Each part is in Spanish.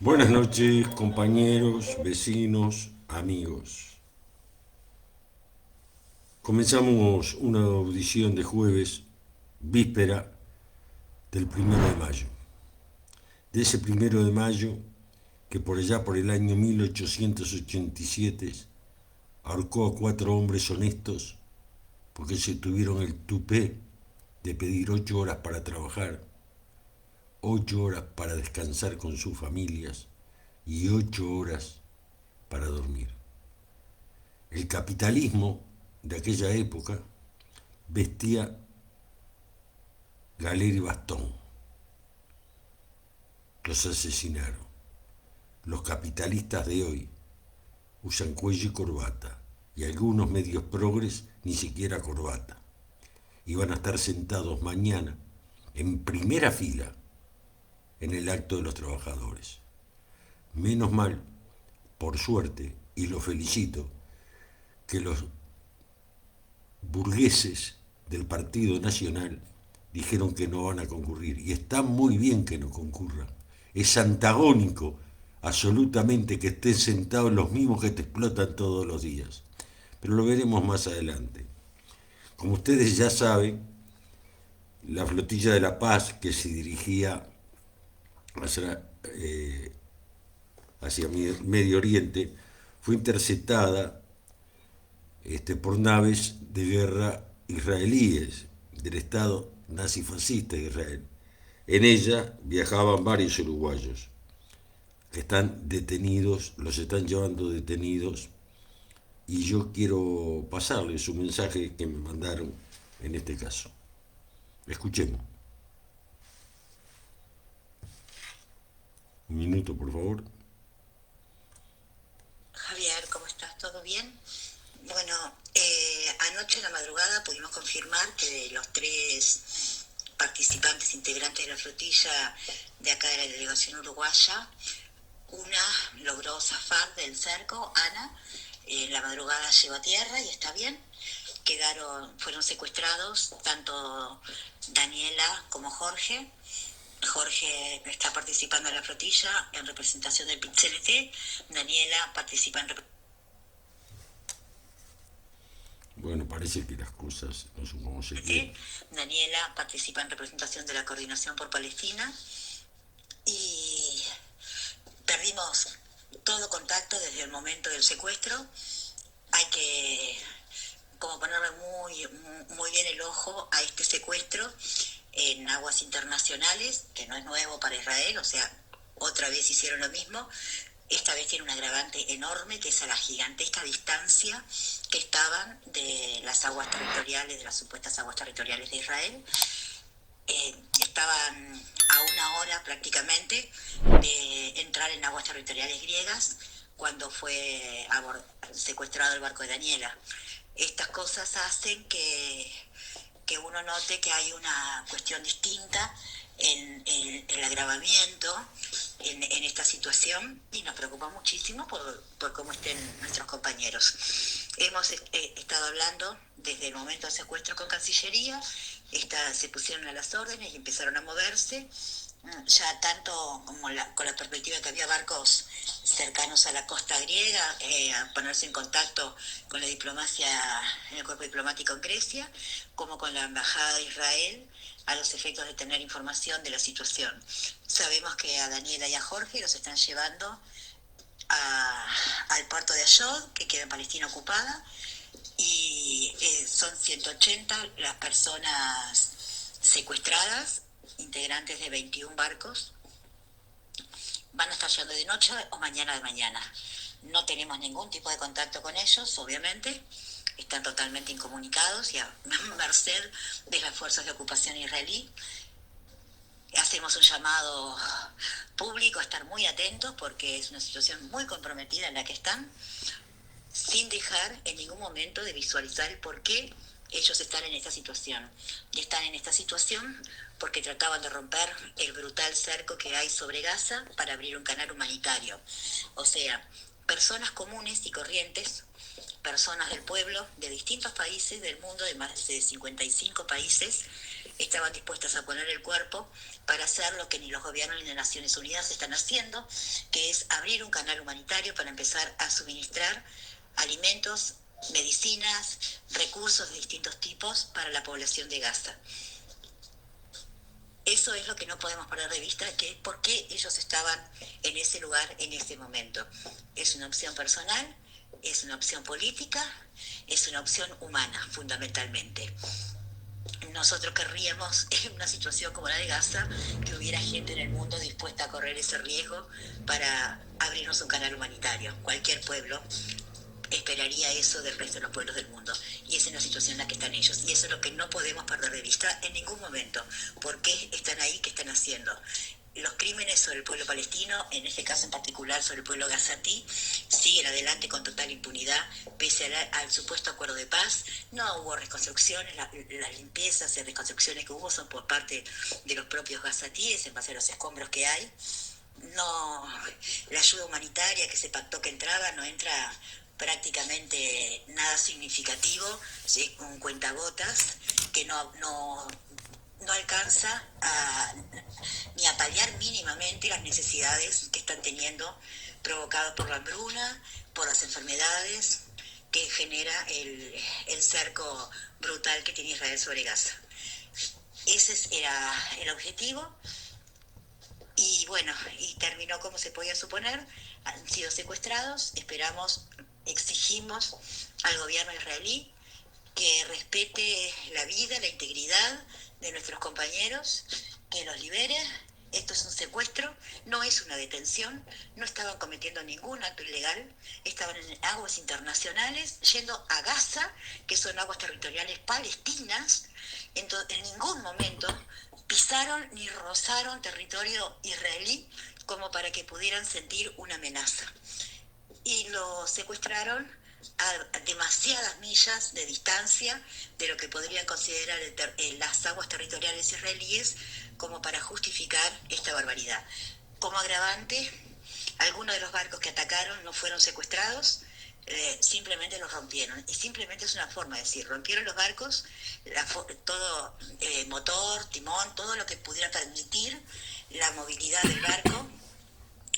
Buenas noches, compañeros, vecinos, amigos. Comenzamos una audición de jueves, víspera del 1 de mayo. De ese 1 de mayo que por allá por el año 1887 ahorcó a 4 hombres honestos porque se tuvieron el tupé de pedir 8 horas para trabajar, 8 horas para descansar con sus familias y 8 horas para dormir. El capitalismo de aquella época vestía galera y bastón. Los asesinaron. Los capitalistas de hoy usan cuello y corbata, y algunos medios progres ni siquiera corbata. Y van a estar sentados mañana en primera fila en el acto de los trabajadores. Menos mal, por suerte, y lo felicito, que los burgueses del Partido Nacional dijeron que no van a concurrir. Y está muy bien que no concurran. Es antagónico absolutamente que estén sentados los mismos que te explotan todos los días. Pero lo veremos más adelante. Como ustedes ya saben, la flotilla de la paz que se dirigía hacia, hacia Medio Oriente fue interceptada por naves de guerra israelíes del Estado nazifascista de Israel. En ella viajaban varios uruguayos que están detenidos, los están llevando detenidos, y yo quiero pasarles un mensaje que me mandaron en este caso. Escuchemos. Un minuto, por favor. Javier, ¿cómo estás? ¿Todo bien? Bueno, anoche en la madrugada pudimos confirmar que de los tres participantes integrantes de la flotilla de acá de la delegación uruguaya, una logró zafar del cerco, Ana, en la madrugada llegó a tierra y está bien. Fueron secuestrados tanto Daniela como Jorge. Jorge está participando en la flotilla en representación del PIT-CNT. Daniela participa en representación. Bueno, parece que las cosas no son como se quieren. Daniela participa en representación de la Coordinación por Palestina y perdimos todo contacto desde el momento del secuestro. Hay que como ponerle muy bien el ojo a este secuestro en aguas internacionales, que no es nuevo para Israel, o sea, otra vez hicieron lo mismo. Esta vez tiene un agravante enorme, que es a la gigantesca distancia que estaban de las aguas territoriales, de las supuestas aguas territoriales de Israel. Estaban a una hora prácticamente de entrar en aguas territoriales griegas cuando fue secuestrado el barco de Daniela. Estas cosas hacen que uno note que hay una cuestión distinta en el agravamiento en esta situación y nos preocupa muchísimo por cómo estén nuestros compañeros. Hemos estado hablando desde el momento del secuestro con Cancillería, se pusieron a las órdenes y empezaron a moverse, ya tanto como con la perspectiva de que había barcos cercanos a la costa griega, a ponerse en contacto con la diplomacia en el cuerpo diplomático en Grecia, como con la embajada de Israel, a los efectos de tener información de la situación. Sabemos que a Daniela y a Jorge los están llevando al puerto de Ashdod, que queda en Palestina ocupada, y son 180 las personas secuestradas, integrantes de 21 barcos. Van a estar llegando de noche o mañana de mañana. No tenemos ningún tipo de contacto con ellos, obviamente. Están totalmente incomunicados y a merced de las fuerzas de ocupación israelí. Hacemos un llamado público a estar muy atentos porque es una situación muy comprometida en la que están, sin dejar en ningún momento de visualizar el por qué ellos están en esta situación. Y están en esta situación porque trataban de romper el brutal cerco que hay sobre Gaza para abrir un canal humanitario. O sea, personas comunes y corrientes, personas del pueblo de distintos países del mundo, de más de 55 países, estaban dispuestas a poner el cuerpo para hacer lo que ni los gobiernos ni las Naciones Unidas están haciendo, que es abrir un canal humanitario para empezar a suministrar alimentos, medicinas, recursos de distintos tipos para la población de Gaza. Eso es lo que no podemos perder de vista, que es por qué ellos estaban en ese lugar en ese momento. Es una opción personal, es una opción política, es una opción humana, fundamentalmente. Nosotros querríamos, en una situación como la de Gaza, que hubiera gente en el mundo dispuesta a correr ese riesgo para abrirnos un canal humanitario. Cualquier pueblo esperaría eso del resto de los pueblos del mundo, y esa es la situación en la que están ellos, y eso es lo que no podemos perder de vista en ningún momento. ¿Por qué están ahí? ¿Qué están haciendo? Los crímenes sobre el pueblo palestino, en este caso en particular sobre el pueblo gazatí, siguen adelante con total impunidad, pese al supuesto acuerdo de paz. No hubo reconstrucciones, las limpiezas y reconstrucciones que hubo son por parte de los propios gazatíes en base a los escombros que hay. No, la ayuda humanitaria que se pactó que entraba no entra prácticamente nada significativo, ¿sí? Un cuentagotas que no alcanza ni a paliar mínimamente las necesidades que están teniendo, provocadas por la hambruna, por las enfermedades que genera el cerco brutal que tiene Israel sobre Gaza. Ese era el objetivo. Y bueno, y terminó como se podía suponer, han sido secuestrados. Exigimos al gobierno israelí que respete la vida, la integridad de nuestros compañeros, que los libere. Esto es un secuestro, no es una detención, no estaban cometiendo ningún acto ilegal, estaban en aguas internacionales, yendo a Gaza, que son aguas territoriales palestinas. En ningún momento pisaron ni rozaron territorio israelí como para que pudieran sentir una amenaza. Y lo secuestraron a demasiadas millas de distancia de lo que podrían considerar las aguas territoriales israelíes como para justificar esta barbaridad. Como agravante, algunos de los barcos que atacaron no fueron secuestrados, simplemente los rompieron. Y simplemente es una forma de decir, rompieron los barcos, todo motor, timón, todo lo que pudiera permitir la movilidad del barco,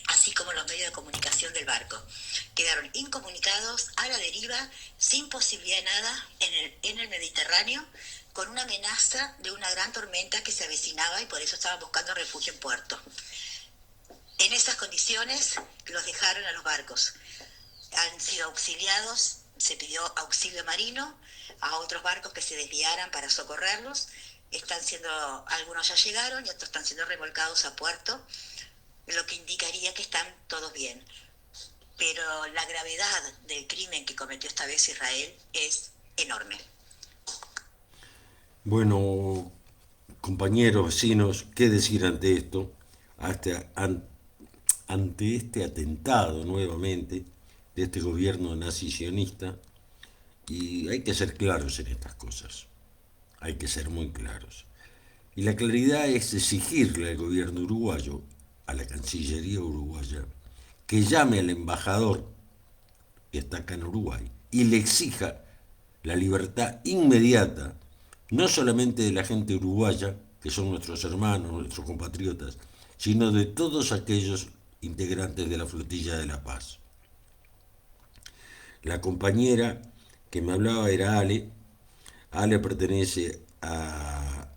así como los medios de comunicación del barco. Quedaron incomunicados, a la deriva, sin posibilidad de nada en el Mediterráneo, con una amenaza de una gran tormenta que se avecinaba, y por eso estaban buscando refugio en puerto. En esas condiciones los dejaron a los barcos. Han sido auxiliados, se pidió auxilio marino a otros barcos que se desviaran para socorrerlos. Algunos ya llegaron y otros están siendo remolcados a puerto, lo que indicaría que están todos bien. Pero la gravedad del crimen que cometió esta vez Israel es enorme. Bueno, compañeros, vecinos, ¿qué decir ante esto? Ante este atentado nuevamente de este gobierno nazi-sionista. Y hay que ser claros en estas cosas, hay que ser muy claros. Y la claridad es exigirle al gobierno uruguayo, a la Cancillería uruguaya, que llame al embajador que está acá en Uruguay y le exija la libertad inmediata, no solamente de la gente uruguaya, que son nuestros hermanos, nuestros compatriotas, sino de todos aquellos integrantes de la Flotilla de la Paz. La compañera que me hablaba era Ale. Ale pertenece a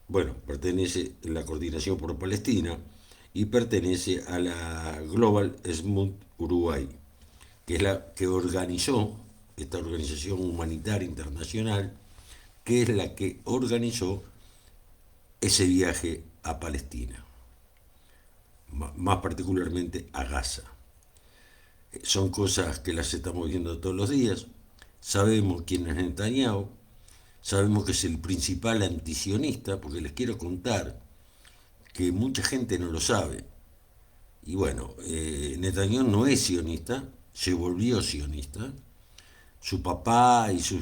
la Coordinación por Palestina y pertenece a la Global Smooth Uruguay, que es la que organizó esta organización humanitaria internacional, que es la que organizó ese viaje a Palestina, más particularmente a Gaza. Son cosas que las estamos viendo todos los días. Sabemos quién es Netanyahu, sabemos que es el principal antisionista, porque les quiero contar que mucha gente no lo sabe. Y bueno, Netanyahu no es sionista, se volvió sionista. Su papá y su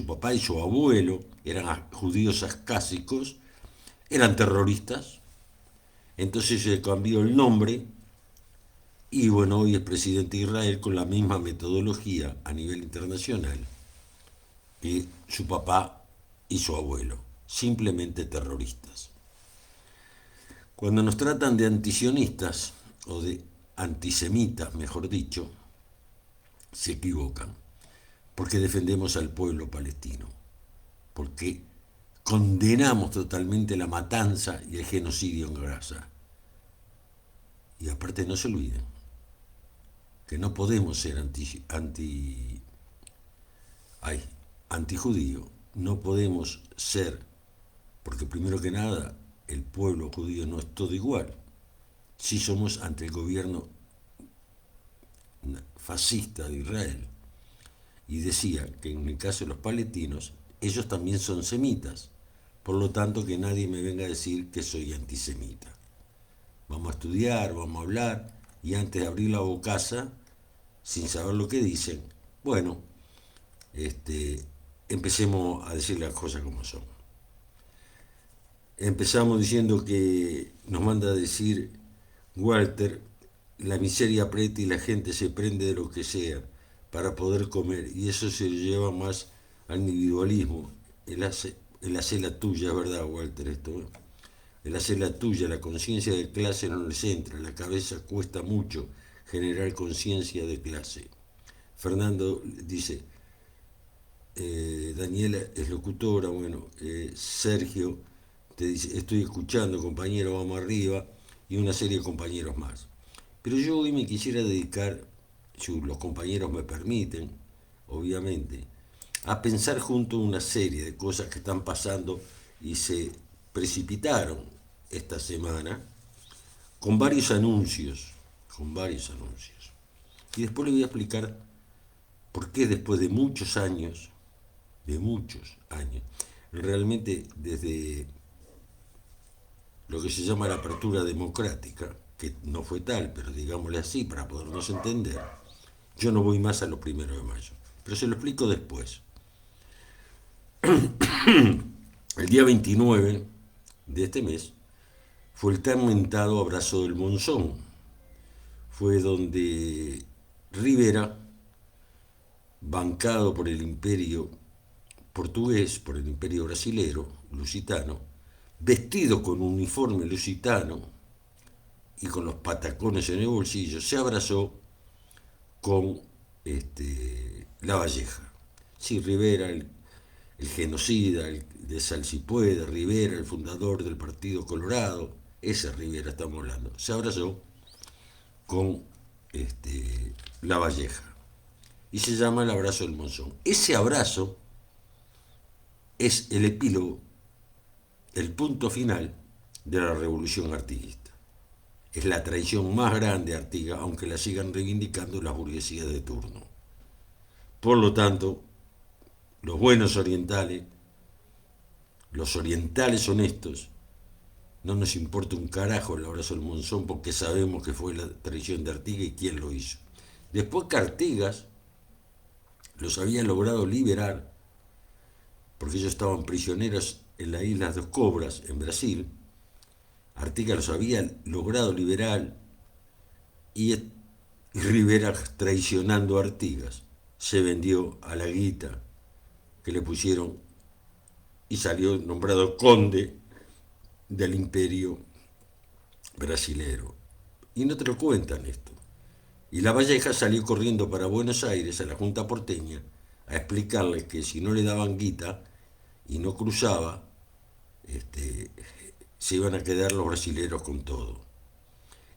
papá y su abuelo eran judíos ascásicos, eran terroristas. Entonces se cambió el nombre. Y bueno, hoy es presidente de Israel con la misma metodología a nivel internacional que su papá y su abuelo, simplemente terroristas. Cuando nos tratan de antisionistas, o de antisemitas, mejor dicho, se equivocan, porque defendemos al pueblo palestino, porque condenamos totalmente la matanza y el genocidio en Gaza. Y aparte no se olviden que no podemos ser antijudío, no podemos ser, porque primero que nada el pueblo judío no es todo igual. Si somos ante el gobierno fascista de Israel. Y decía que en el caso de los palestinos, ellos también son semitas. Por lo tanto, que nadie me venga a decir que soy antisemita. Vamos a estudiar, vamos a hablar, y antes de abrir la bocaza, sin saber lo que dicen, bueno, empecemos a decir las cosas como son. Empezamos diciendo que nos manda a decir Walter, la miseria aprieta y la gente se prende de lo que sea para poder comer, y eso se lleva más al individualismo. El hacer la tuya, es verdad, Walter, esto. El hacer la tuya, la conciencia de clase no les entra, la cabeza cuesta mucho generar conciencia de clase. Fernando dice, Daniela es locutora, bueno, Sergio te dice, estoy escuchando, compañero, vamos arriba, y una serie de compañeros más. Pero yo hoy me quisiera dedicar, si los compañeros me permiten, obviamente, a pensar junto una serie de cosas que están pasando y se precipitaron esta semana con varios anuncios, Y después le voy a explicar por qué después de muchos años, realmente desde lo que se llama la apertura democrática, que no fue tal, pero digámosle así para podernos entender, yo no voy más a los 1 de mayo, pero se lo explico después. El día 29 de este mes fue el tan mentado Abrazo del Monzón. Fue donde Rivera, bancado por el imperio portugués, por el imperio brasilero, lusitano, vestido con un uniforme lusitano y con los patacones en el bolsillo, se abrazó con Lavalleja. Sí, Rivera, el genocida, el de Salsipueda, Rivera, el fundador del Partido Colorado, ese Rivera estamos hablando, se abrazó con Lavalleja. Y se llama el Abrazo del Monzón. Ese abrazo es el epílogo, el punto final de la revolución artiguista. Es la traición más grande de Artigas, aunque la sigan reivindicando las burguesías de turno. Por lo tanto, los buenos orientales, los orientales honestos, no nos importa un carajo el Abrazo del Monzón porque sabemos que fue la traición de Artigas y quién lo hizo. Después que Artigas los había logrado liberar, porque ellos estaban prisioneros en las Islas Dos Cobras, en Brasil, Artigas los había logrado liberar y Rivera, traicionando a Artigas, se vendió a la guita que le pusieron y salió nombrado conde del imperio brasilero. Y no te lo cuentan esto. Y Lavalleja salió corriendo para Buenos Aires, a la Junta Porteña, a explicarles que si no le daban guita y no cruzaba, se iban a quedar los brasileros con todo.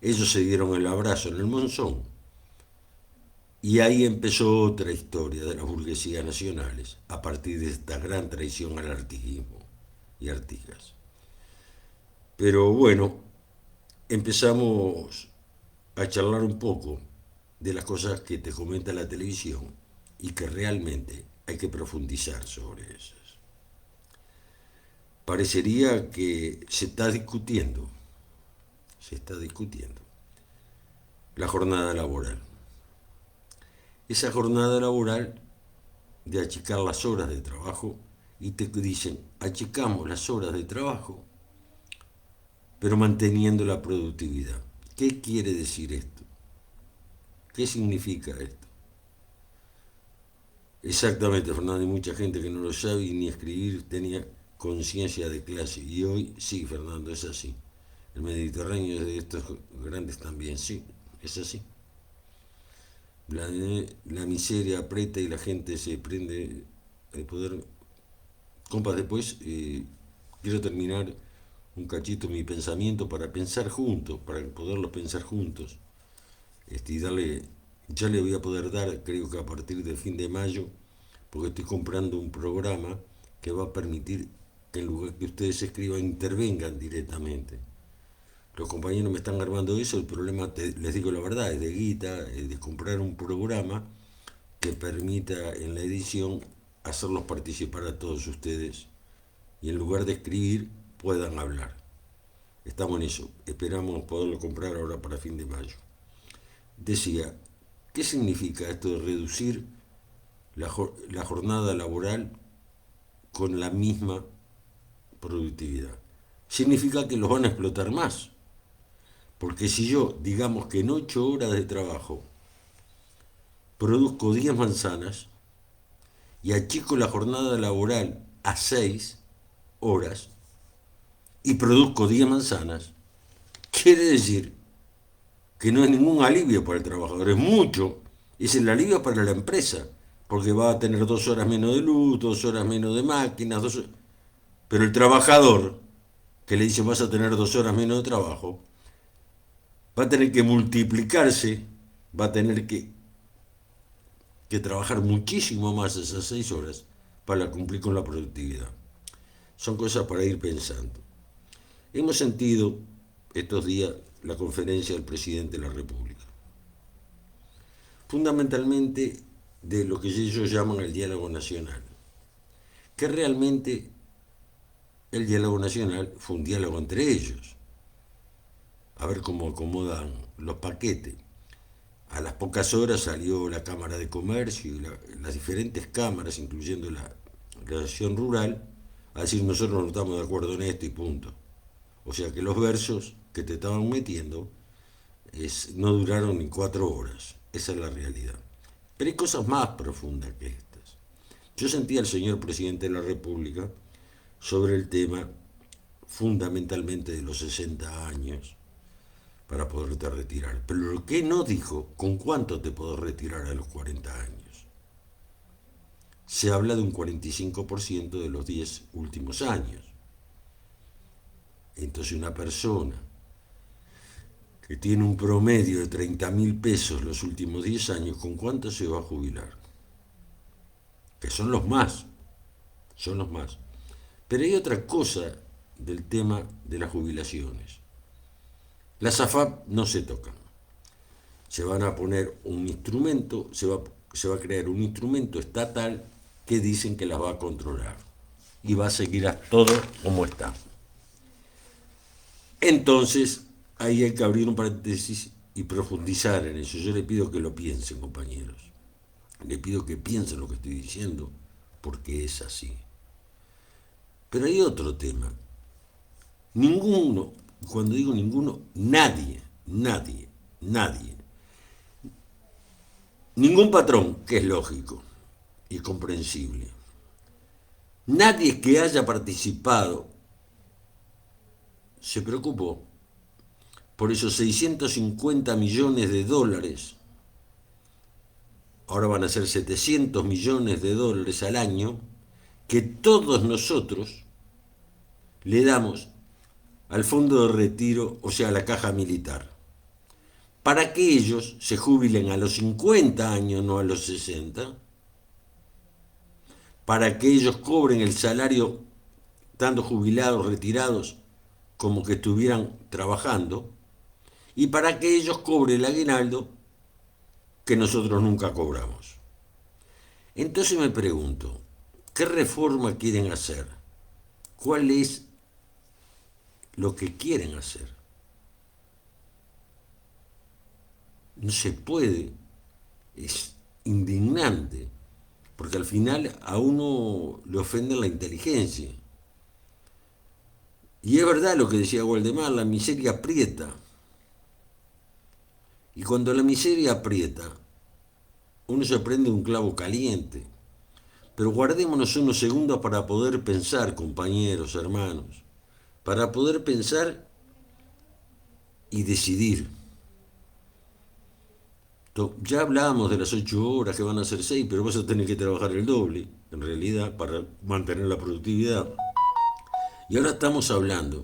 Ellos se dieron el abrazo en el Monzón y ahí empezó otra historia de las burguesías nacionales a partir de esta gran traición al artiguismo y Artigas. Pero bueno, empezamos a charlar un poco de las cosas que te comenta la televisión y que realmente hay que profundizar sobre esas. Parecería que se está discutiendo la jornada laboral. Esa jornada laboral de achicar las horas de trabajo, y te dicen, achicamos las horas de trabajo, pero manteniendo la productividad. ¿Qué quiere decir esto? ¿Qué significa esto? Exactamente, Fernando, hay mucha gente que no lo sabe y ni escribir tenía conciencia de clase. Y hoy sí, Fernando, es así. El Mediterráneo es de estos grandes también, sí, es así. La miseria aprieta y la gente se prende de poder. Compas, después quiero terminar un cachito mi pensamiento para pensar juntos, para poderlos pensar juntos. Y darle, ya le voy a poder dar, creo que a partir del fin de mayo, porque estoy comprando un programa que va a permitir que en lugar que ustedes escriban, intervengan directamente. Los compañeros me están armando eso, el problema, les digo la verdad, es de guita, es de comprar un programa que permita en la edición hacerlos participar a todos ustedes y en lugar de escribir puedan hablar. Estamos en eso, esperamos poderlo comprar ahora para fin de mayo. Decía, ¿qué significa esto de reducir la jornada laboral con la misma productividad? Significa que los van a explotar más. Porque si yo, digamos que en 8 horas de trabajo, produzco 10 manzanas y achico la jornada laboral a 6 horas y produzco 10 manzanas, quiere decir que no es ningún alivio para el trabajador, es mucho, es el alivio para la empresa, porque va a tener 2 horas menos de luz, 2 horas menos de máquinas, pero el trabajador, que le dice vas a tener 2 horas menos de trabajo, va a tener que multiplicarse, va a tener que trabajar muchísimo más esas 6 horas para cumplir con la productividad. Son cosas para ir pensando. Hemos sentido estos días la conferencia del presidente de la República, fundamentalmente de lo que ellos llaman el diálogo nacional, que realmente el diálogo nacional fue un diálogo entre ellos, a ver cómo acomodan los paquetes. A las pocas horas salió la Cámara de Comercio y las diferentes cámaras, incluyendo la acción rural, a decir nosotros no estamos de acuerdo en esto y punto. O sea que los versos que te estaban metiendo no duraron ni 4 horas. Esa es la realidad. Pero hay cosas más profundas que estas. Yo sentí al señor presidente de la República sobre el tema fundamentalmente de los 60 años para poderte retirar. Pero lo que no dijo, ¿con cuánto te podés retirar a los 40 años? Se habla de un 45% de los 10 últimos años. Entonces una persona que tiene un promedio de 30.000 pesos los últimos 10 años, ¿con cuánto se va a jubilar? Que son los más, son los más. Pero hay otra cosa del tema de las jubilaciones. Las AFAP no se tocan. Se van a poner un instrumento, se va a crear un instrumento estatal que dicen que las va a controlar. Y va a seguir a todo como está. Entonces, ahí hay que abrir un paréntesis y profundizar en eso. Yo le pido que lo piensen, compañeros. Le pido que piensen lo que estoy diciendo, porque es así. Pero hay otro tema. Ninguno, cuando digo ninguno, nadie, ningún patrón, que es lógico y comprensible, nadie que haya participado se preocupó por esos 650 millones de dólares, ahora van a ser 700 millones de dólares al año, que todos nosotros le damos al fondo de retiro, o sea, a la caja militar, para que ellos se jubilen a los 50 años, no a los 60, para que ellos cobren el salario, estando jubilados, retirados, como que estuvieran trabajando, y para que ellos cobren el aguinaldo que nosotros nunca cobramos. Entonces me pregunto, ¿qué reforma quieren hacer? ¿Cuál es lo que quieren hacer? No se puede, es indignante, porque al final a uno le ofende la inteligencia. Y es verdad lo que decía Waldemar, la miseria aprieta. Y cuando la miseria aprieta, uno se prende un clavo caliente. Pero guardémonos unos segundos para poder pensar, compañeros, hermanos, para poder pensar y decidir. Ya hablábamos de las 8 horas que van a ser 6, pero vas a tener que trabajar el doble, en realidad, para mantener la productividad. Y ahora estamos hablando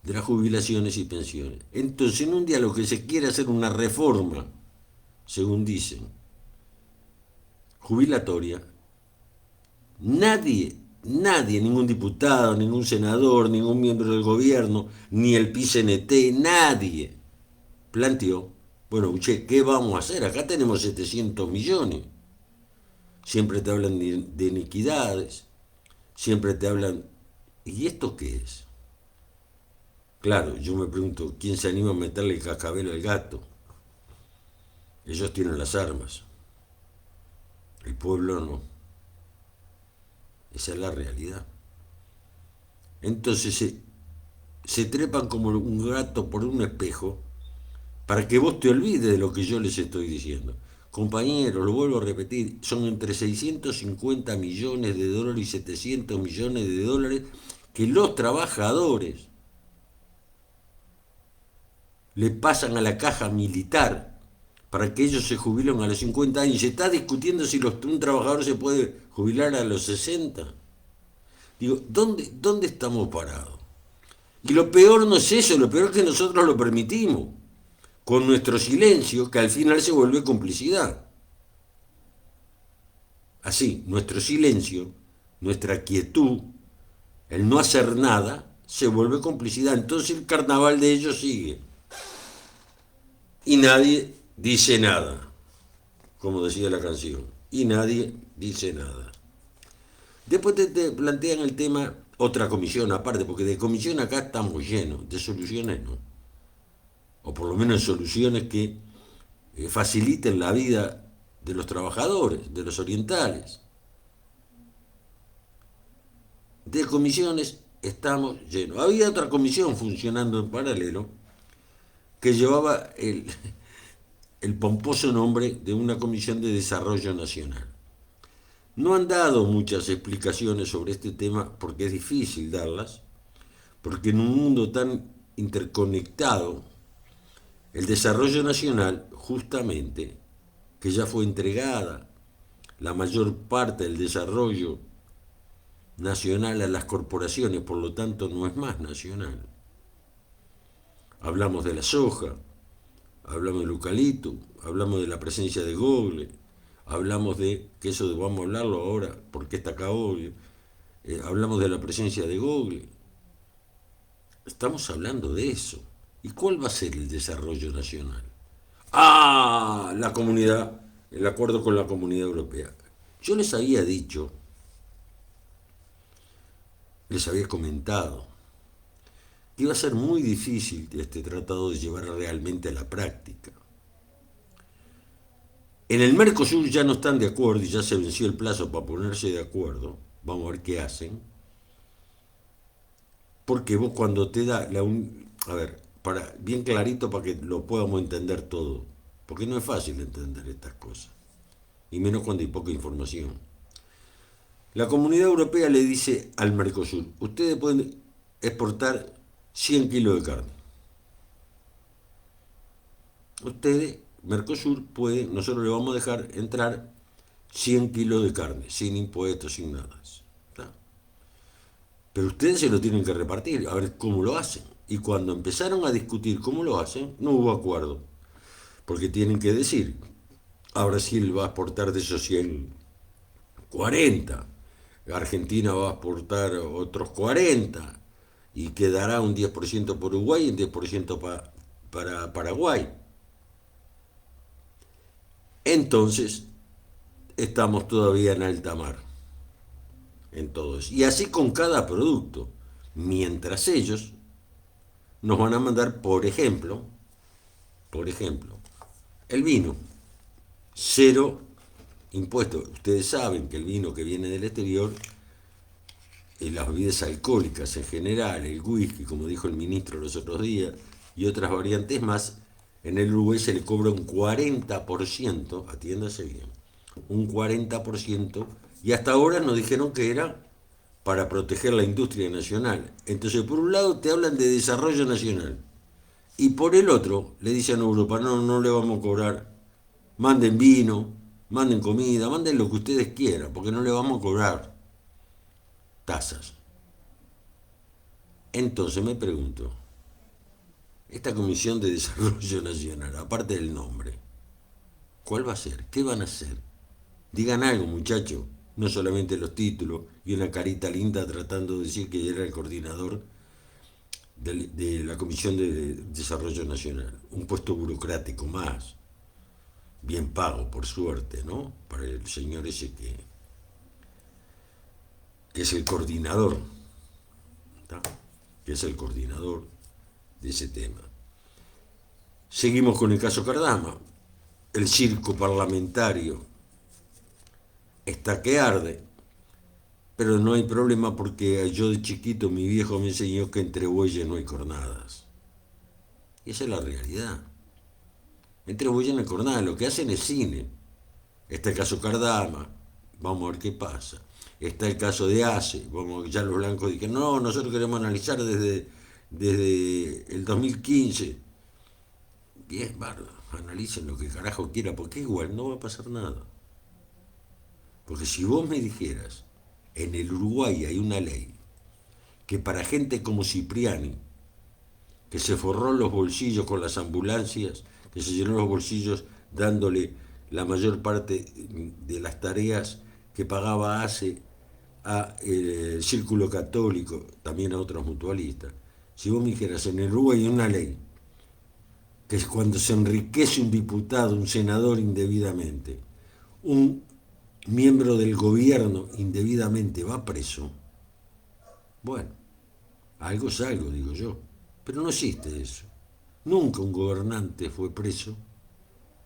de las jubilaciones y pensiones. Entonces, en un día lo que se quiere hacer una reforma, según dicen, jubilatoria, nadie, ningún diputado, ningún senador, ningún miembro del gobierno, ni el PCNT, nadie planteó, bueno, che, ¿qué vamos a hacer? Acá tenemos 700 millones. Siempre te hablan de iniquidades, siempre te hablan... ¿Y esto qué es? Claro, yo me pregunto, ¿quién se anima a meterle el cascabel al gato? Ellos tienen las armas, el pueblo no. Esa es la realidad. Entonces se trepan como un gato por un espejo para que vos te olvides de lo que yo les estoy diciendo. Compañeros, lo vuelvo a repetir, son entre 650 millones de dólares y 700 millones de dólares que los trabajadores le pasan a la caja militar para que ellos se jubilen a los 50 años. Se está discutiendo si un trabajador se puede jubilar a los 60. Digo, ¿dónde estamos parados? Y lo peor no es eso, lo peor es que nosotros lo permitimos, con nuestro silencio, que al final se vuelve complicidad. Así, nuestro silencio, nuestra quietud, el no hacer nada, se vuelve complicidad. Entonces el carnaval de ellos sigue. Y nadie dice nada, como decía la canción. Y nadie dice nada. Después te plantean el tema, otra comisión aparte, porque de comisión acá estamos llenos, de soluciones no. O por lo menos soluciones que faciliten la vida de los trabajadores, de los orientales. De comisiones estamos llenos. Había otra comisión funcionando en paralelo que llevaba el pomposo nombre de una comisión de desarrollo nacional. No han dado muchas explicaciones sobre este tema porque es difícil darlas, porque en un mundo tan interconectado, el desarrollo nacional, justamente, que ya fue entregada la mayor parte del desarrollo nacional a las corporaciones, por lo tanto no es más nacional. Hablamos de la soja, hablamos del eucalipto, hablamos de la presencia de Google, hablamos de, que eso vamos a hablarlo ahora, porque está acá hoy, hablamos de la presencia de Google. Estamos hablando de eso. ¿Y cuál va a ser el desarrollo nacional? Ah, la comunidad, el acuerdo con la Comunidad Europea. Yo les había dicho, les había comentado, que iba a ser muy difícil este tratado de llevar realmente a la práctica. En el Mercosur ya no están de acuerdo y ya se venció el plazo para ponerse de acuerdo. Vamos a ver qué hacen. Porque vos cuando te da a ver, bien clarito para que lo podamos entender todo. Porque no es fácil entender estas cosas. Y menos cuando hay poca información. La Comunidad Europea le dice al Mercosur, ustedes pueden exportar 100 kilos de carne. Ustedes, Mercosur, puede, nosotros le vamos a dejar entrar 100 kilos de carne, sin impuestos, sin nada. ¿Está? Pero ustedes se lo tienen que repartir, a ver cómo lo hacen. Y cuando empezaron a discutir cómo lo hacen, no hubo acuerdo. Porque tienen que decir, a Brasil va a exportar de esos 100, 40. Argentina va a exportar otros 40. Y quedará un 10% por Uruguay y un 10% para Paraguay. Entonces, estamos todavía en alta mar. En todo eso. Y así con cada producto. Mientras ellos nos van a mandar, por ejemplo, el vino. 0 impuestos. Ustedes saben que el vino que viene del exterior, y las bebidas alcohólicas en general, el whisky, como dijo el ministro los otros días, y otras variantes más, en el Uruguay se le cobra un 40%, atiéndase bien, un 40%, y hasta ahora nos dijeron que era para proteger la industria nacional. Entonces, por un lado te hablan de desarrollo nacional, y por el otro le dicen a Europa, no, no le vamos a cobrar, manden vino, manden comida, manden lo que ustedes quieran, porque no le vamos a cobrar tasas. Entonces me pregunto, esta Comisión de Desarrollo Nacional, aparte del nombre, ¿cuál va a ser? ¿Qué van a hacer? Digan algo, muchachos, no solamente los títulos y una carita linda tratando de decir que era el coordinador de la Comisión de Desarrollo Nacional. Un puesto burocrático más, bien pago, por suerte, ¿no? Para el señor ese que es el coordinador, ¿tá? Que es el coordinador de ese tema. Seguimos con el caso Cardama. El circo parlamentario está que arde, pero no hay problema porque yo de chiquito mi viejo me enseñó que entre bueyes no hay cornadas. Y esa es la realidad. Entre bueyes no hay cornadas, lo que hacen es cine. Está el caso Cardama, vamos a ver qué pasa. Está el caso de ACE, ya los blancos dijeron, no, nosotros queremos analizar desde el 2015. Bien, bárbaro, analicen lo que carajo quiera, porque igual no va a pasar nada. Porque si vos me dijeras, en el Uruguay hay una ley que para gente como Cipriani, que se forró los bolsillos con las ambulancias, que se llenó los bolsillos dándole la mayor parte de las tareas que pagaba ACE a el Círculo Católico, también a otros mutualistas. Si vos me dijeras, en el Uruguay hay una ley que es cuando se enriquece un diputado, un senador indebidamente, un miembro del gobierno indebidamente va preso, bueno, algo es algo, digo yo, pero no existe eso. Nunca un gobernante fue preso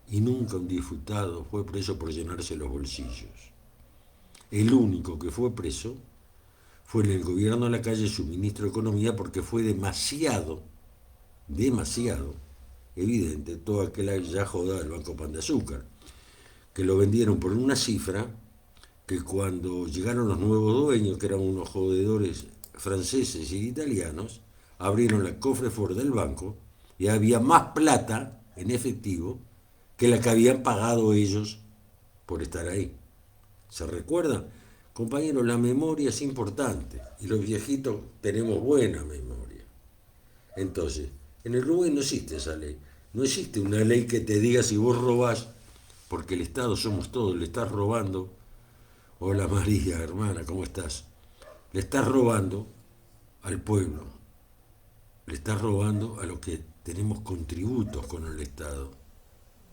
y nunca un diputado fue preso por llenarse los bolsillos. El único que fue preso fue en el gobierno de la calle su ministro de Economía porque fue demasiado evidente toda aquella ya joda del Banco Pan de Azúcar, que lo vendieron por una cifra que cuando llegaron los nuevos dueños, que eran unos jodedores franceses y italianos, abrieron la cofre fuerte del banco y había más plata en efectivo que la que habían pagado ellos por estar ahí. ¿Se recuerdan? Compañeros, la memoria es importante y los viejitos tenemos buena memoria. Entonces, en el Uruguay no existe esa ley. No existe una ley que te diga si vos robás, porque el Estado somos todos, le estás robando. Hola María, hermana, ¿cómo estás? Le estás robando al pueblo, le estás robando a los que tenemos contributos con el Estado.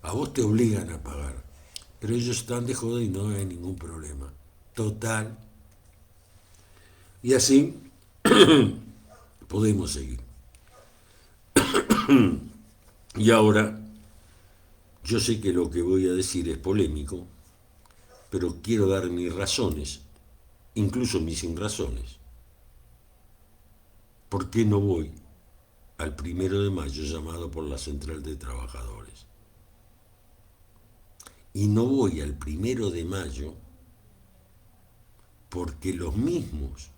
A vos te obligan a pagar, pero ellos están de joda y no hay ningún problema. Total. Y así podemos seguir. Y ahora, yo sé que lo que voy a decir es polémico, pero quiero dar mis razones, incluso mis sinrazones. ¿Por qué no voy al 1 de mayo llamado por la Central de Trabajadores? Y no voy al 1 de mayo porque los mismos,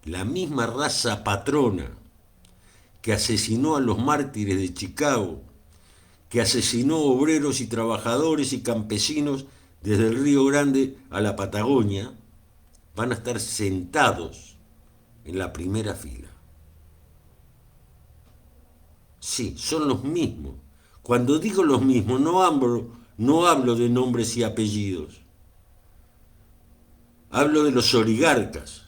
la misma raza patrona que asesinó a los mártires de Chicago, que asesinó obreros y trabajadores y campesinos desde el Río Grande a la Patagonia, van a estar sentados en la primera fila. Sí, son los mismos. Cuando digo los mismos, no hablo de nombres y apellidos. Hablo de los oligarcas.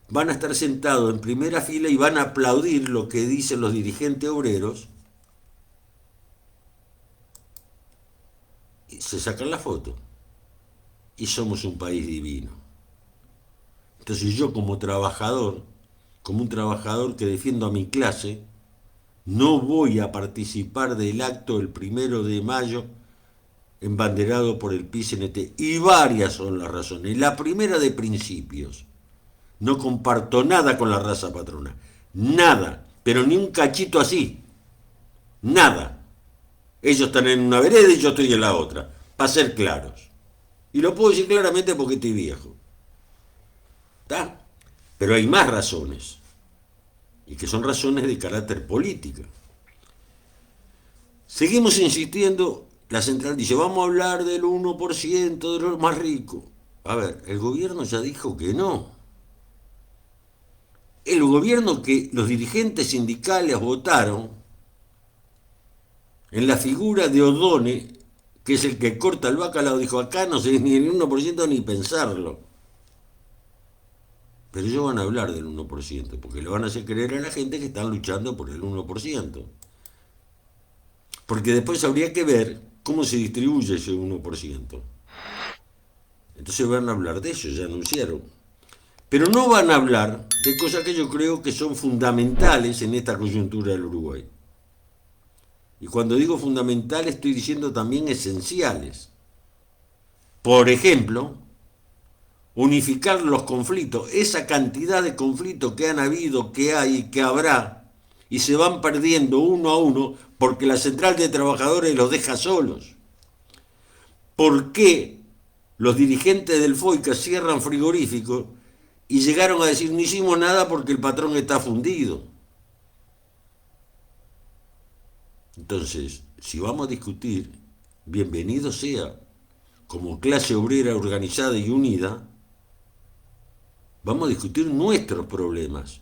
Van a estar sentados en primera fila y van a aplaudir lo que dicen los dirigentes obreros y se sacan la foto. Y somos un país divino. Entonces yo como un trabajador que defiendo a mi clase, no voy a participar del acto del 1 de mayo embanderado por el PICNT. Y varias son las razones. La primera, de principios. No comparto nada con la raza patrona. Nada. Pero ni un cachito así. Nada. Ellos están en una vereda y yo estoy en la otra. Para ser claros. Y lo puedo decir claramente porque estoy viejo. ¿Está? Pero hay más razones. Y que son razones de carácter política. Seguimos insistiendo, la central dice, vamos a hablar del 1% de los más ricos. A ver, el gobierno ya dijo que no. El gobierno que los dirigentes sindicales votaron en la figura de Odone, que es el que corta el bacalao, dijo, acá no se ni el 1% ni pensarlo. Pero ellos van a hablar del 1%, porque le van a hacer creer a la gente que están luchando por el 1%. Porque después habría que ver cómo se distribuye ese 1%. Entonces van a hablar de eso, ya anunciaron. Pero no van a hablar de cosas que yo creo que son fundamentales en esta coyuntura del Uruguay. Y cuando digo fundamentales estoy diciendo también esenciales. Por ejemplo, unificar los conflictos, esa cantidad de conflictos que han habido, que hay y que habrá, y se van perdiendo uno a uno porque la central de trabajadores los deja solos. ¿Por qué los dirigentes del FOICA cierran frigoríficos y llegaron a decir no hicimos nada porque el patrón está fundido? Entonces, si vamos a discutir, bienvenido sea, como clase obrera organizada y unida, vamos a discutir nuestros problemas,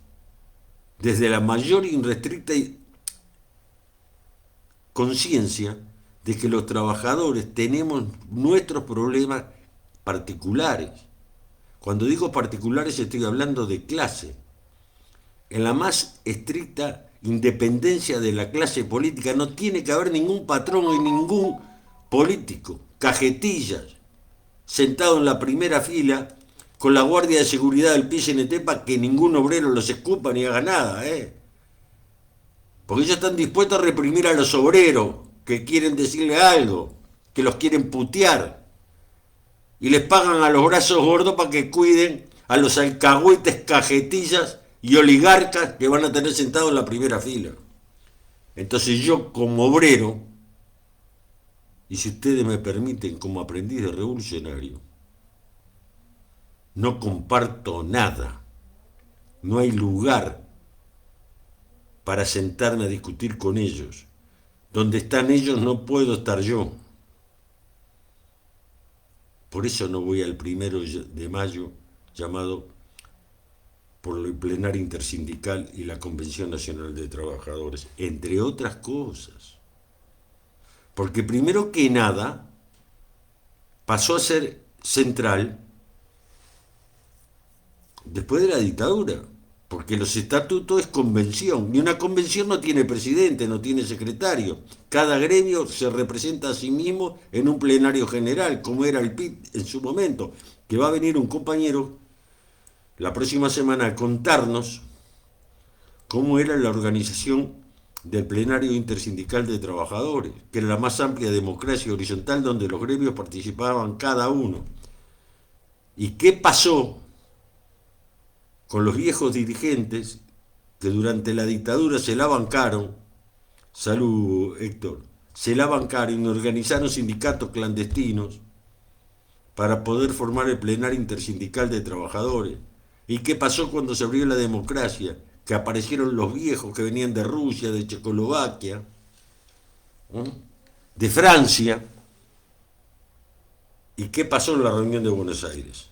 desde la mayor y irrestricta conciencia de que los trabajadores tenemos nuestros problemas particulares. Cuando digo particulares estoy hablando de clase. En la más estricta independencia de la clase política no tiene que haber ningún patrón y ningún político, cajetillas, sentado en la primera fila con la guardia de seguridad del PCNT para que ningún obrero los escupa ni haga nada, porque ellos están dispuestos a reprimir a los obreros que quieren decirle algo, que los quieren putear, y les pagan a los brazos gordos para que cuiden a los alcahuetes, cajetillas y oligarcas que van a tener sentados en la primera fila. Entonces yo como obrero, y si ustedes me permiten como aprendiz de revolucionario, no comparto nada, no hay lugar para sentarme a discutir con ellos. Donde están ellos no puedo estar yo. Por eso no voy al 1 de mayo, llamado por el plenario intersindical y la Convención Nacional de Trabajadores, entre otras cosas. Porque primero que nada, pasó a ser central después de la dictadura, porque los estatutos es convención, y una convención no tiene presidente, no tiene secretario. Cada gremio se representa a sí mismo en un plenario general, como era el PIT en su momento, que va a venir un compañero la próxima semana a contarnos cómo era la organización del plenario intersindical de trabajadores, que era la más amplia democracia horizontal donde los gremios participaban cada uno. ¿Y qué pasó con los viejos dirigentes que durante la dictadura se la bancaron? Salud, Héctor. Se la bancaron y organizaron sindicatos clandestinos para poder formar el plenario intersindical de trabajadores. ¿Y qué pasó cuando se abrió la democracia? Que aparecieron los viejos que venían de Rusia, de Checoslovaquia, de Francia. ¿Y qué pasó en la reunión de Buenos Aires?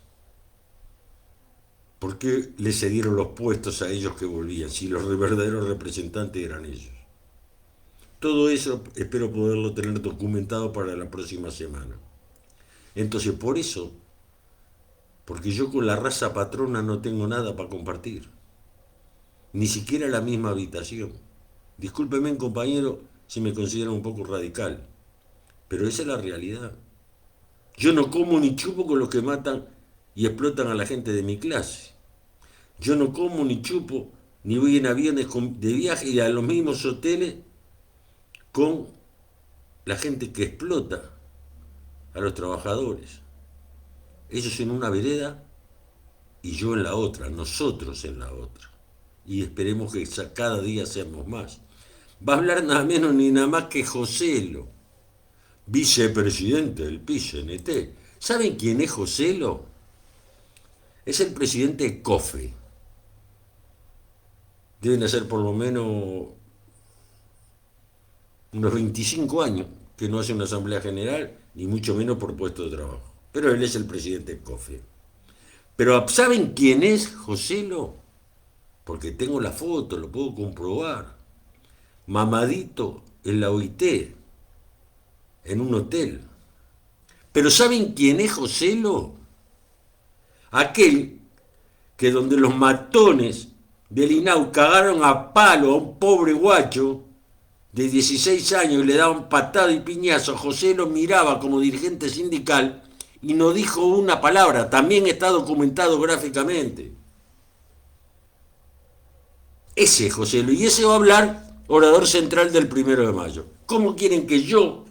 ¿Por qué le cedieron los puestos a ellos que volvían, si los verdaderos representantes eran ellos? Todo eso espero poderlo tener documentado para la próxima semana. Entonces, por eso, porque yo con la raza patrona no tengo nada para compartir, ni siquiera la misma habitación. Discúlpeme, compañero, si me consideran un poco radical, pero esa es la realidad. Yo no como ni chupo con los que matan y explotan a la gente de mi clase. Yo no como ni chupo, ni voy en aviones de viaje y a los mismos hoteles con la gente que explota a los trabajadores. Ellos en una vereda y yo en la otra, nosotros en la otra. Y esperemos que cada día seamos más. Va a hablar nada menos ni nada más que Joselo, vicepresidente del PCNT. ¿Saben quién es Joselo? Es el presidente de COFE. Deben ser por lo menos unos 25 años que no hace una asamblea general, ni mucho menos por puesto de trabajo. Pero él es el presidente de COFE. Pero ¿saben quién es Joselo? Porque tengo la foto, lo puedo comprobar. Mamadito en la OIT, en un hotel. Pero ¿saben quién es Joselo? Aquel que donde los matones del INAU cagaron a palo a un pobre guacho de 16 años y le daban patada y piñazo, José lo miraba como dirigente sindical y no dijo una palabra. También está documentado gráficamente. Ese es José Luis, y ese va a hablar orador central del 1 de mayo. ¿Cómo quieren que yo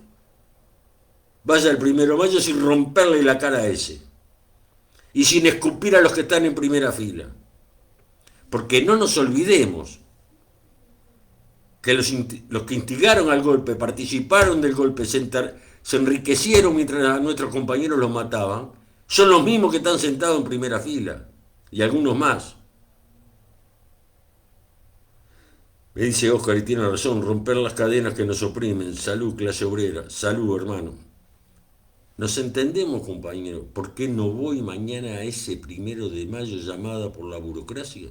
vaya el 1 de mayo sin romperle la cara a ese? Y sin escupir a los que están en primera fila. Porque no nos olvidemos que los que instigaron al golpe, participaron del golpe, se enriquecieron mientras a nuestros compañeros los mataban, son los mismos que están sentados en primera fila, y algunos más. Me dice Oscar, y tiene razón, romper las cadenas que nos oprimen. Salud, clase obrera. Salud, hermano. Nos entendemos, compañero. ¿Por qué no voy mañana a ese 1 de mayo llamada por la burocracia?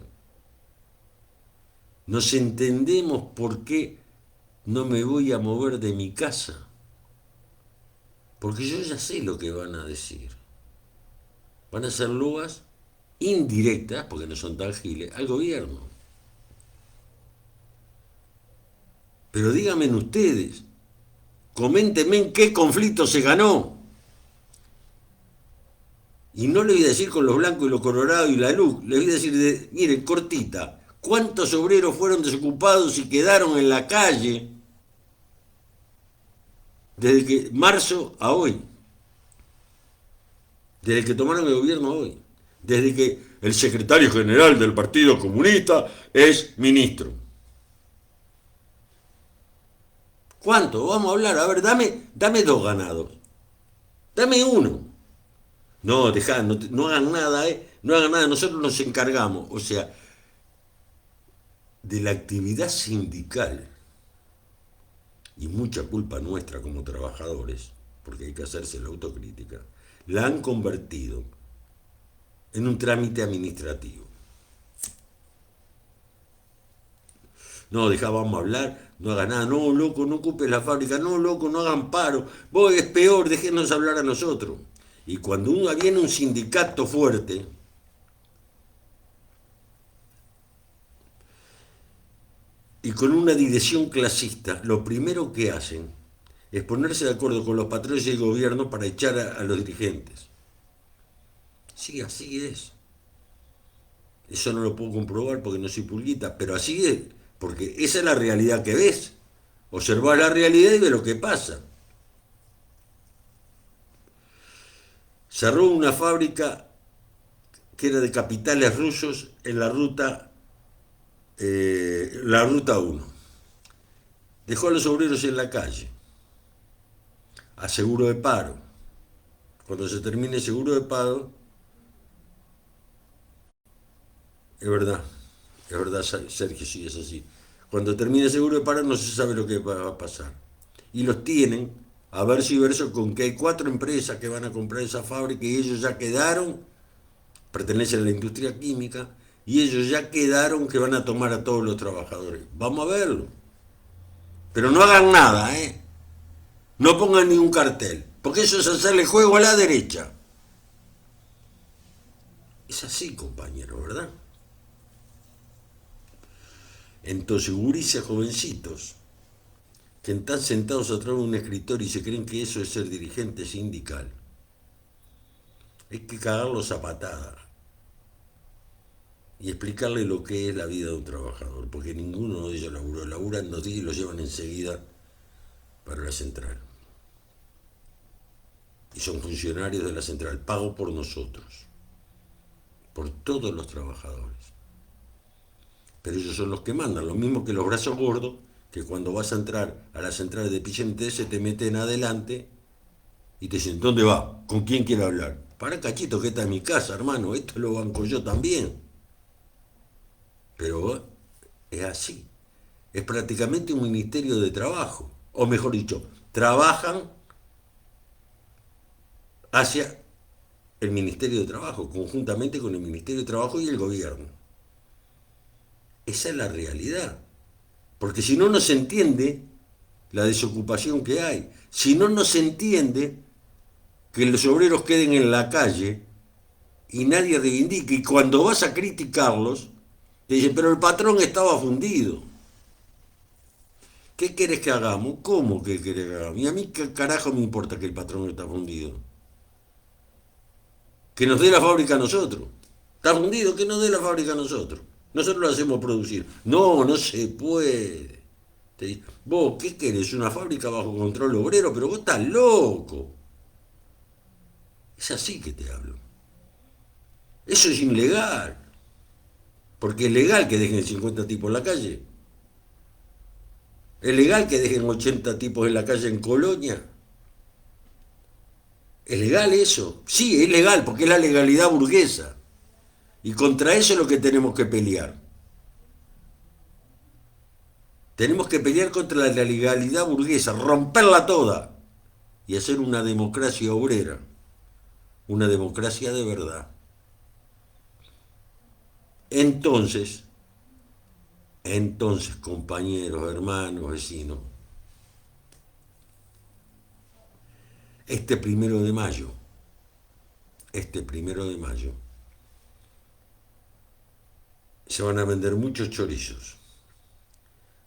Nos entendemos por qué no me voy a mover de mi casa. Porque yo ya sé lo que van a decir. Van a hacer loas indirectas, porque no son tan giles, al gobierno. Pero díganme ustedes, coméntenme en qué conflicto se ganó. Y no le voy a decir con los blancos y los colorados y la luz, le voy a decir, miren, cortita, ¿cuántos obreros fueron desocupados y quedaron en la calle desde que marzo a hoy? Desde que tomaron el gobierno a hoy. Desde que el secretario general del Partido Comunista es ministro. ¿Cuánto? Vamos a hablar. A ver, dame 2 ganados. Dame uno. No, dejá, no hagan nada, no hagan nada, nosotros nos encargamos. O sea, de la actividad sindical, y mucha culpa nuestra como trabajadores, porque hay que hacerse la autocrítica, la han convertido en un trámite administrativo. No, vamos a hablar, no haga nada, no, loco, no ocupes la fábrica, no, loco, no hagan paro, vos es peor, déjenos hablar a nosotros. Y cuando viene un sindicato fuerte, y con una dirección clasista, lo primero que hacen es ponerse de acuerdo con los patrones del gobierno para echar a los dirigentes. Sí, así es. Eso no lo puedo comprobar porque no soy pulguita, pero así es, porque esa es la realidad que ves. Observás la realidad y ves lo que pasa. Cerró una fábrica que era de capitales rusos en la ruta 1. Dejó a los obreros en la calle, a seguro de paro. Cuando se termine el seguro de paro, es verdad, Sergio, sí es así. Cuando termine el seguro de paro no se sabe lo que va a pasar. Y los tienen a verso y verso con que hay 4 empresas que van a comprar esa fábrica y ellos ya quedaron, pertenecen a la industria química, y ellos ya quedaron que van a tomar a todos los trabajadores. Vamos a verlo. Pero no hagan nada, ¿eh? No pongan ni un cartel, porque eso es hacerle juego a la derecha. Es así, compañero, ¿verdad? Entonces, gurises jovencitos que están sentados atrás de un escritorio y se creen que eso es ser dirigente sindical, hay que cagarlos a patada y explicarle lo que es la vida de un trabajador, porque ninguno de ellos laburan 2 días y los llevan enseguida para la central. Y son funcionarios de la central, pago por nosotros, por todos los trabajadores. Pero ellos son los que mandan, lo mismo que los brazos gordos, que cuando vas a entrar a la central de Pichente se te meten adelante Y te dicen, ¿dónde va? ¿Con quién quiere hablar? Para cachito que esta es mi casa, hermano, esto lo banco yo también. Pero es así. Es prácticamente un ministerio de trabajo. O mejor dicho, trabajan hacia el Ministerio de Trabajo, conjuntamente con el Ministerio de Trabajo y el gobierno. Esa es la realidad. Porque si no, no se entiende la desocupación que hay. Si no, no se entiende que los obreros queden en la calle y nadie reivindique. Y cuando vas a criticarlos, te dicen, pero el patrón estaba fundido. ¿Qué querés que hagamos? ¿Cómo que querés que hagamos? Y a mí qué carajo me importa que el patrón está fundido. Que nos dé la fábrica a nosotros. Está fundido, que nos dé la fábrica a nosotros. Nosotros lo hacemos producir. No, no se puede. Te dice, vos, ¿qué querés? Una fábrica bajo control obrero, pero vos estás loco. Es así que te hablo. Eso es ilegal. Porque es legal que dejen 50 tipos en la calle. Es legal que dejen 80 tipos en la calle en Colonia. ¿Es legal eso? Sí, es legal, porque es la legalidad burguesa. Y contra eso es lo que tenemos que pelear. Tenemos que pelear contra la legalidad burguesa, romperla toda y hacer una democracia obrera, una democracia de verdad. Entonces, compañeros, hermanos, vecinos, este primero de mayo, se van a vender muchos chorizos,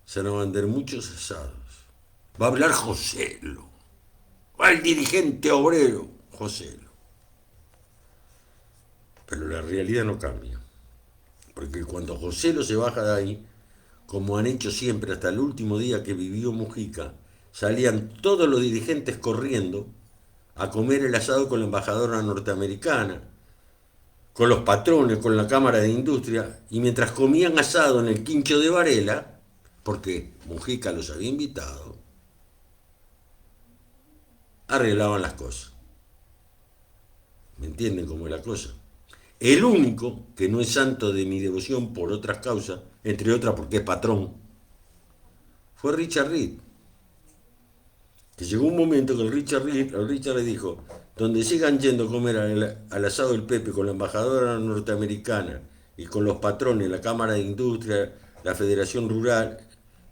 se van a vender muchos asados. Va a hablar Joselo, va el dirigente obrero Joselo. Pero la realidad no cambia. Porque cuando Joselo se baja de ahí, como han hecho siempre hasta el último día que vivió Mujica, salían todos los dirigentes corriendo a comer el asado con la embajadora norteamericana, con los patrones, con la Cámara de Industria, y mientras comían asado en el Quincho de Varela, porque Mujica los había invitado, arreglaban las cosas. ¿Me entienden cómo es la cosa? El único que no es santo de mi devoción por otras causas, entre otras porque es patrón, fue Richard Reed. Que llegó un momento que el Richard le dijo, donde sigan yendo a comer al asado del Pepe con la embajadora norteamericana y con los patrones, la Cámara de Industria, la Federación Rural,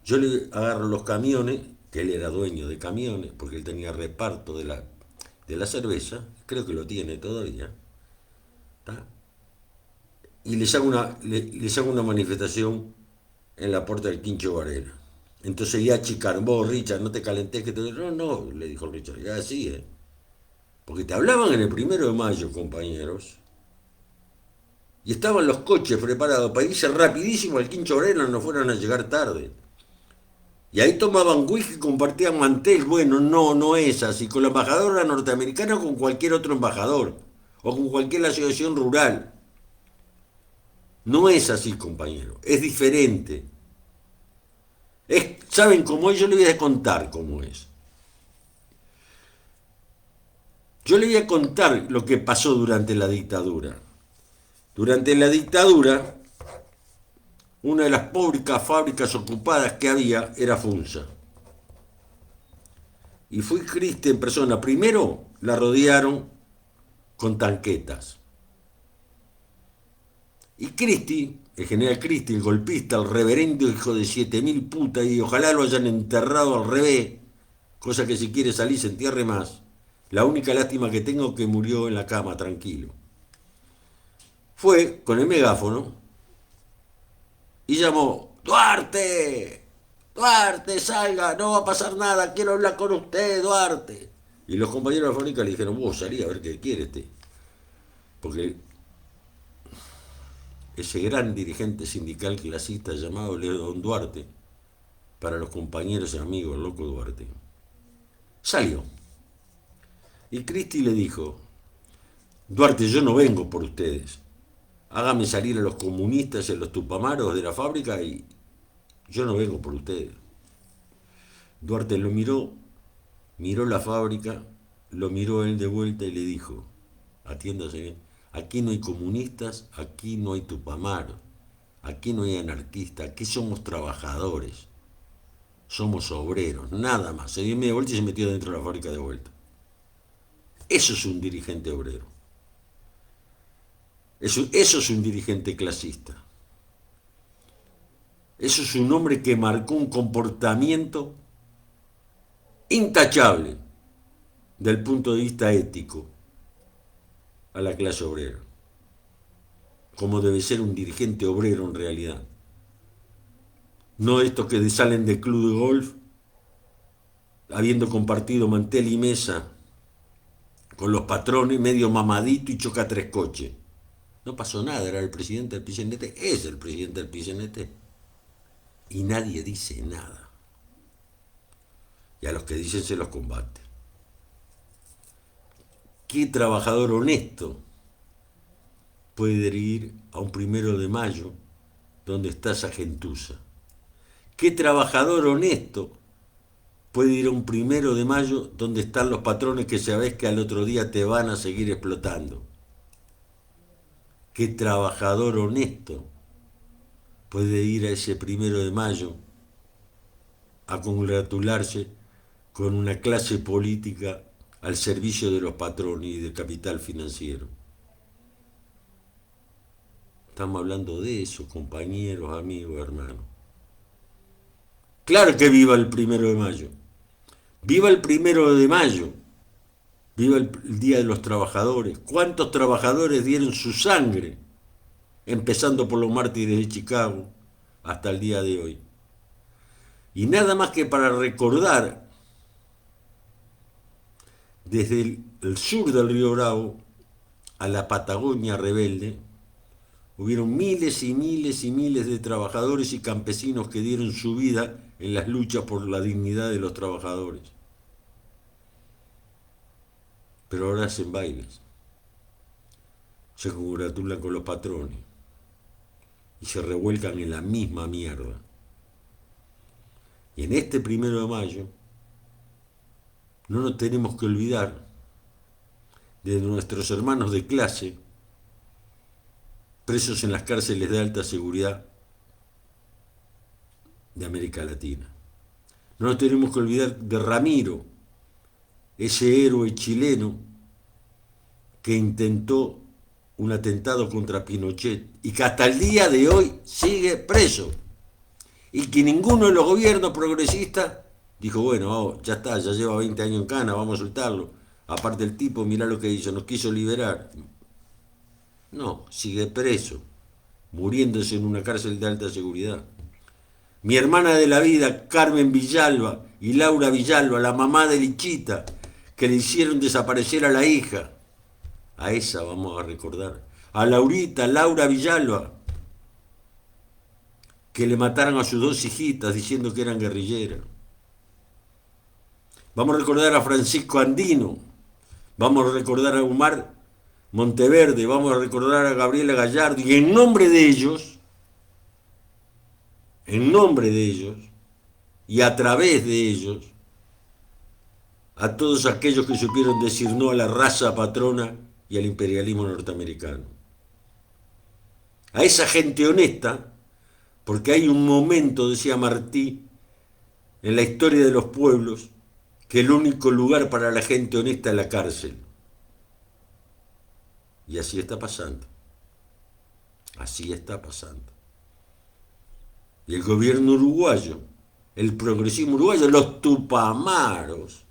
yo le agarro los camiones, que él era dueño de camiones, porque él tenía reparto de la cerveza, creo que lo tiene todavía, ¿tá? Y les hago una manifestación en la puerta del Quincho Varela. Entonces ya chicaron, vos Richard, no te calentés que te... No, le dijo Richard, ya así, porque te hablaban en el 1 de mayo, compañeros, y estaban los coches preparados para irse rapidísimo al Quincho Varela, no fueran a llegar tarde. Y ahí tomaban whisky y compartían mantel. Bueno, no es así. Con la embajadora norteamericana o con cualquier otro embajador, o con cualquier asociación rural. No es así, compañero, es diferente. ¿Saben cómo es? Yo les voy a contar cómo es. Yo les voy a contar lo que pasó durante la dictadura. Durante la dictadura, una de las públicas fábricas ocupadas que había era Funza. Y fue Cristi en persona. Primero la rodearon con tanquetas. Y Cristi, el general Cristi, el golpista, el reverendo hijo de 7000 putas, y ojalá lo hayan enterrado al revés, cosa que si quiere salir se entierre más. La única lástima que tengo es que murió en la cama, tranquilo. Fue con el megáfono y llamó, Duarte, Duarte, salga, no va a pasar nada, quiero hablar con usted, Duarte. Y los compañeros de la fábrica le dijeron, vos salí a ver qué quiere este. Porque ese gran dirigente sindical clasista llamado León Duarte, para los compañeros y amigos, el loco Duarte, salió. Y Cristi le dijo, Duarte, yo no vengo por ustedes. Hágame salir a los comunistas y a los tupamaros de la fábrica y yo no vengo por ustedes. Duarte lo miró la fábrica, lo miró él de vuelta y le dijo, atiéndase bien, aquí no hay comunistas, aquí no hay Tupamaro, aquí no hay anarquistas, aquí somos trabajadores, somos obreros, nada más. Se dio media vuelta y se metió dentro de la fábrica de vuelta. Eso es un dirigente obrero. Eso es un dirigente clasista. Eso es un hombre que marcó un comportamiento intachable del punto de vista ético a la clase obrera, como debe ser un dirigente obrero en realidad. No estos que salen del club de golf habiendo compartido mantel y mesa con los patrones, medio mamadito y choca tres coches. No pasó nada, era el presidente del PCNT, es el presidente del PCNT. Y nadie dice nada. Y a los que dicen se los combate. ¿Qué trabajador honesto puede ir a un 1 de mayo donde está esa gentuza? ¿Qué trabajador honesto puede ir a un 1 de mayo donde están los patrones que sabés que al otro día te van a seguir explotando? ¿Qué trabajador honesto puede ir a ese 1 de mayo a congratularse con una clase política al servicio de los patrones y del capital financiero? Estamos hablando de eso, compañeros, amigos, hermanos. Claro que viva el 1 de mayo. Viva el 1 de mayo. Viva el Día de los Trabajadores. ¿Cuántos trabajadores dieron su sangre? Empezando por los mártires de Chicago hasta el día de hoy. Y nada más que para recordar, desde el sur del Río Bravo a la Patagonia rebelde, hubieron miles y miles y miles de trabajadores y campesinos que dieron su vida en las luchas por la dignidad de los trabajadores. Pero ahora hacen bailes, se congratulan con los patrones y se revuelcan en la misma mierda. Y en este 1 de mayo no nos tenemos que olvidar de nuestros hermanos de clase presos en las cárceles de alta seguridad de América Latina. No nos tenemos que olvidar de Ramiro, ese héroe chileno que intentó un atentado contra Pinochet y que hasta el día de hoy sigue preso. Y que ninguno de los gobiernos progresistas dijo, bueno, ya está, ya lleva 20 años en cana, vamos a soltarlo. Aparte el tipo, mirá lo que hizo, nos quiso liberar. No, sigue preso, muriéndose en una cárcel de alta seguridad. Mi hermana de la vida, Carmen Villalba y Laura Villalba, la mamá de Lichita, que le hicieron desaparecer a la hija. A esa vamos a recordar. A Laurita, Laura Villalba, que le mataron a sus 2 hijitas diciendo que eran guerrilleras. Vamos a recordar a Francisco Andino, vamos a recordar a Omar Monteverde, vamos a recordar a Gabriela Gallardo, y en nombre de ellos, y a través de ellos, a todos aquellos que supieron decir no a la raza patrona y al imperialismo norteamericano. A esa gente honesta, porque hay un momento, decía Martí, en la historia de los pueblos, que el único lugar para la gente honesta es la cárcel. Y así está pasando. Así está pasando. Y el gobierno uruguayo, el progresismo uruguayo, los tupamaros,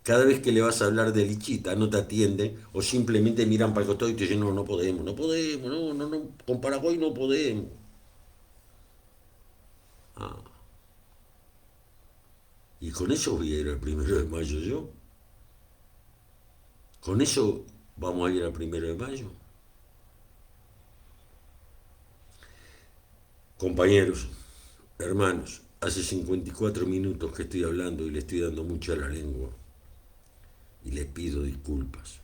cada vez que le vas a hablar de Lichita no te atienden o simplemente miran para el costado y te dicen, no podemos, con Paraguay no podemos. Y con eso voy a ir al 1 de mayo yo. Con eso vamos a ir al 1 de mayo. Compañeros, hermanos, hace 54 minutos que estoy hablando y le estoy dando mucho a la lengua. Y les pido disculpas.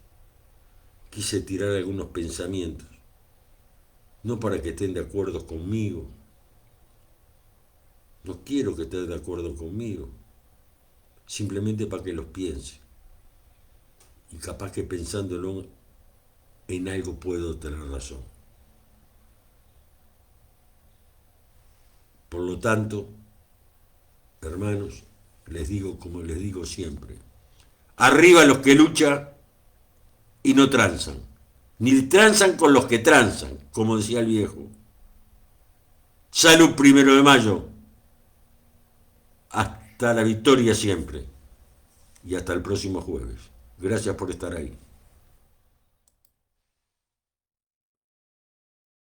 Quise tirar algunos pensamientos, no para que estén de acuerdo conmigo. No quiero que estén de acuerdo conmigo. Simplemente para que los piensen. y capaz que pensándolo en algo puedo tener razón. Por lo tanto, hermanos, les digo como les digo siempre, arriba los que luchan y no transan, ni transan con los que transan, como decía el viejo. Salud 1 de Mayo, hasta la victoria siempre y hasta el próximo jueves. Gracias por estar ahí.